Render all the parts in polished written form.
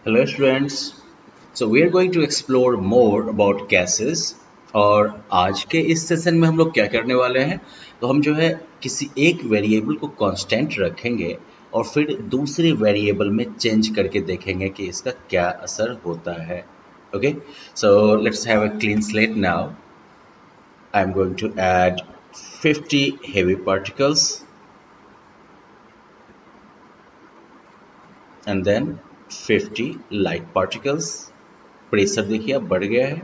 Hello students. So we are going to explore more about gases और आज के इस सेशन में हम लोग क्या करने वाले हैं तो हम जो है किसी एक वेरिएबल को कांस्टेंट रखेंगे और फिर दूसरे वेरिएबल में चेंज करके देखेंगे कि इसका क्या असर होता है. Okay, so let's have a clean slate now. I am going to add 50 heavy particles and then 50 light particles. Pressure देखिए अब बढ़ गया है,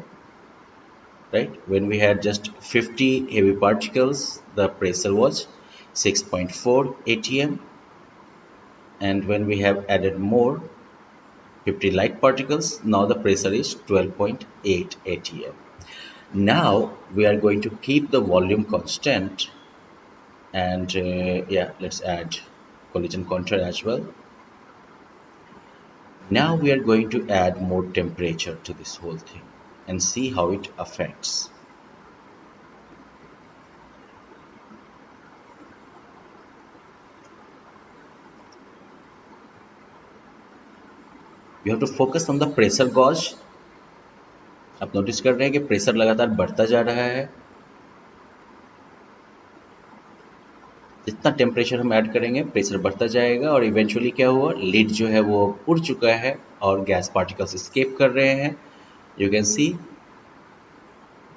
right? When we had just 50 heavy particles, the pressure was 6.4 atm, and when we have added more 50 light particles, now the pressure is 12.8 atm. Now we are going to keep the volume constant, and yeah, let's add collision counter as well. Now we are going to add more temperature to this whole thing and see how it affects. You have to focus on the pressure gauge. आप notice कर रहे हैं कि pressure लगातार बढ़ता जा रहा है. जितना टेम्परेचर हम ऐड करेंगे प्रेशर बढ़ता जाएगा और इवेंचुअली क्या हुआ, लीड जो है वो उड़ चुका है और गैस पार्टिकल्स एस्केप कर रहे हैं. You can see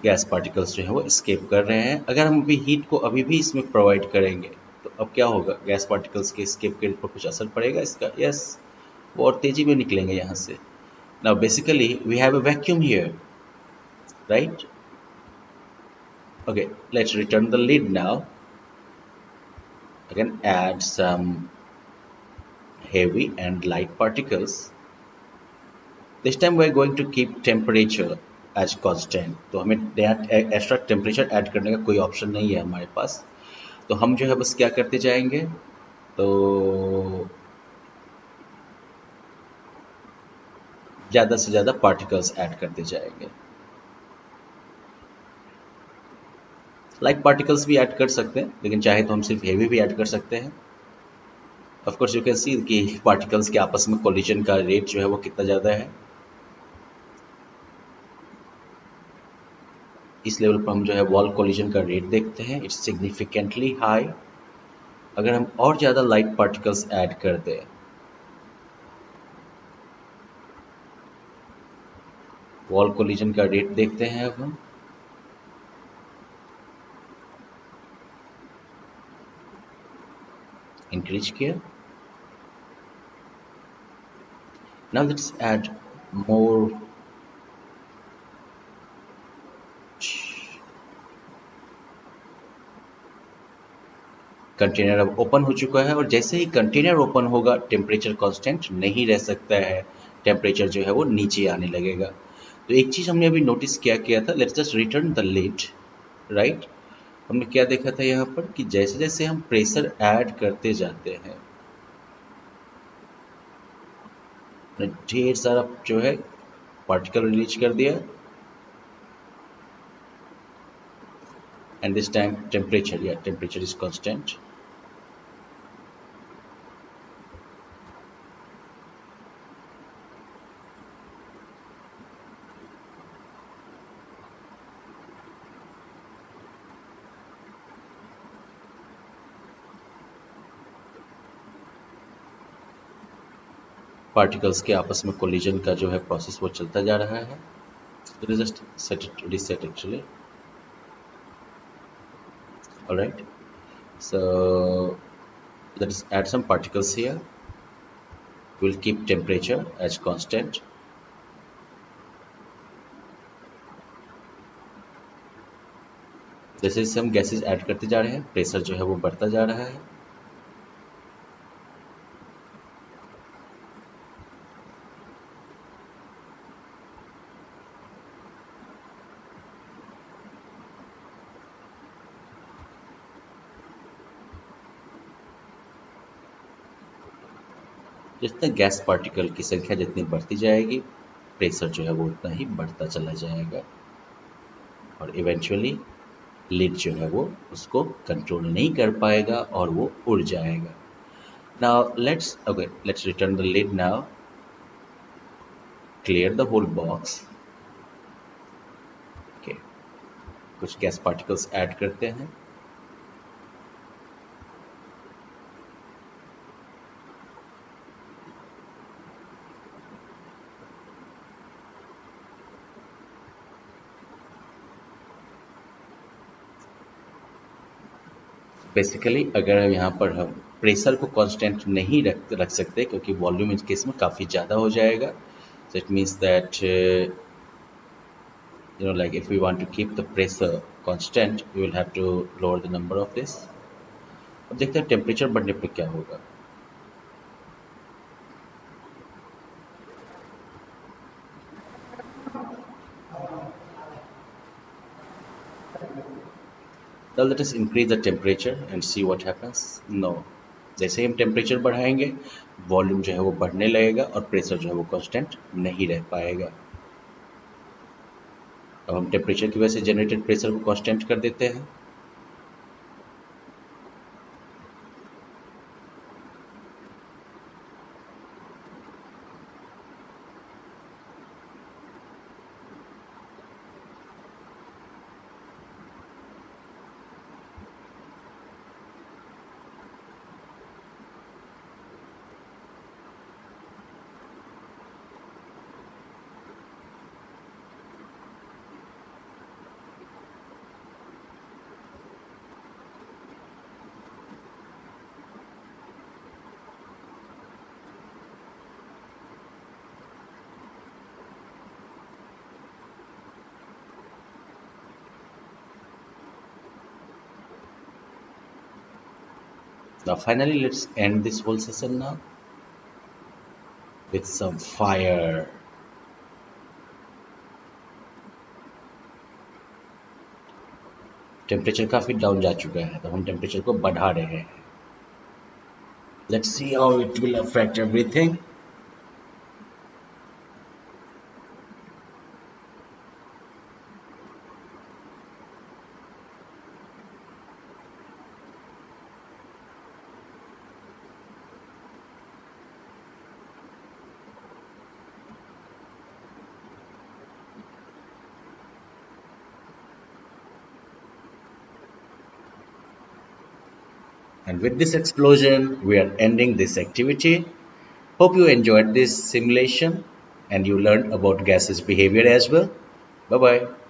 gas particles जो है वो एस्केप कर रहे हैं. अगर हम अभी हीट को अभी भी इसमें प्रोवाइड करेंगे तो अब क्या होगा, गैस पार्टिकल्स के एस्केप के ऊपर कुछ असर पड़ेगा इसका? यस, वो और तेजी में निकलेंगे यहाँ से. Now basically we have a vacuum here, right? Okay, let's return the lid now. I can add some heavy and light particles. This time we are going to keep temperature as constant. तो हमें extra temperature add करने का कोई option नहीं है हमारे पास. तो हम जो है बस क्या करते जाएंगे, तो ज़्यादा से ज़्यादा पार्टिकल्स ऐड करते जाएंगे. लाइट पार्टिकल्स भी ऐड कर सकते हैं, लेकिन चाहे तो हम सिर्फ हेवी भी ऐड कर सकते हैं. Of course you can see कि पार्टिकल्स के आपस में कोलिजन का रेट जो है वो कितना ज़्यादा है. इस लेवल पर हम जो है वॉल कोलिजन का रेट देखते हैं, इट्स सिग्निफिकेंटली हाई. अगर हम और ज़्यादा लाइट पार्टिकल्स ऐड कर दें, वॉल कोलिजन का रेट देखते हैं अब हम. इंक्रीज किया. Now let's add more. Container अब ओपन हो चुका है और जैसे ही कंटेनर ओपन होगा टेम्परेचर कांस्टेंट नहीं रह सकता है, टेम्परेचर जो है वो नीचे आने लगेगा. तो एक चीज़ हमने अभी नोटिस क्या किया था, let's just return the lid, right? हमने क्या देखा था यहाँ पर कि जैसे जैसे हम प्रेशर ऐड करते जाते हैं, ढेर सारा जो है पार्टिकल रिलीज कर दिया. And this time temperature, yeah, temperature is constant. Particles के आपस में कोलिजन का जो है प्रोसेस वो चलता जा रहा है. तो just set it, reset actually. All right, so let's add some particles here. We'll keep temperature as constant. जैसे जैसे हम गैसेस ऐड करते जा रहे हैं प्रेशर जो है वो बढ़ता जा रहा है. जितना गैस पार्टिकल की संख्या जितनी बढ़ती जाएगी प्रेशर जो है वो उतना ही बढ़ता चला जाएगा और इवेंचुअली लिड जो है वो उसको कंट्रोल नहीं कर पाएगा और वो उड़ जाएगा. Now let's return the lid now. clear the whole box. Okay, कुछ गैस पार्टिकल्स ऐड करते हैं. बेसिकली अगर यहाँ पर हम प्रेशर को कांस्टेंट नहीं रख सकते क्योंकि वॉल्यूम इस केस में काफ़ी ज़्यादा हो जाएगा. So it means that like if we want to keep the pressure constant, we will have to lower the number of this. अब देखते हैं टेम्परेचर बढ़ने पे क्या होगा. Now let us increase the temperature and see what happens. No, जैसे ही हम temperature बढ़ाएंगे वॉल्यूम जो है वो बढ़ने लगेगा और प्रेशर जो है वो कांस्टेंट नहीं रह पाएगा. अब हम टेम्परेचर की वजह से जनरेटेड प्रेशर को कांस्टेंट कर देते हैं. Now finally let's end this whole session now with some fire. Temperature काफ़ी डाउन जा चुका है तो हम टेम्परेचर को बढ़ा रहे हैं. Let's see how it will affect everything. And with this explosion, we are ending this activity. Hope you enjoyed this simulation and you learned about gases behavior as well. Bye bye.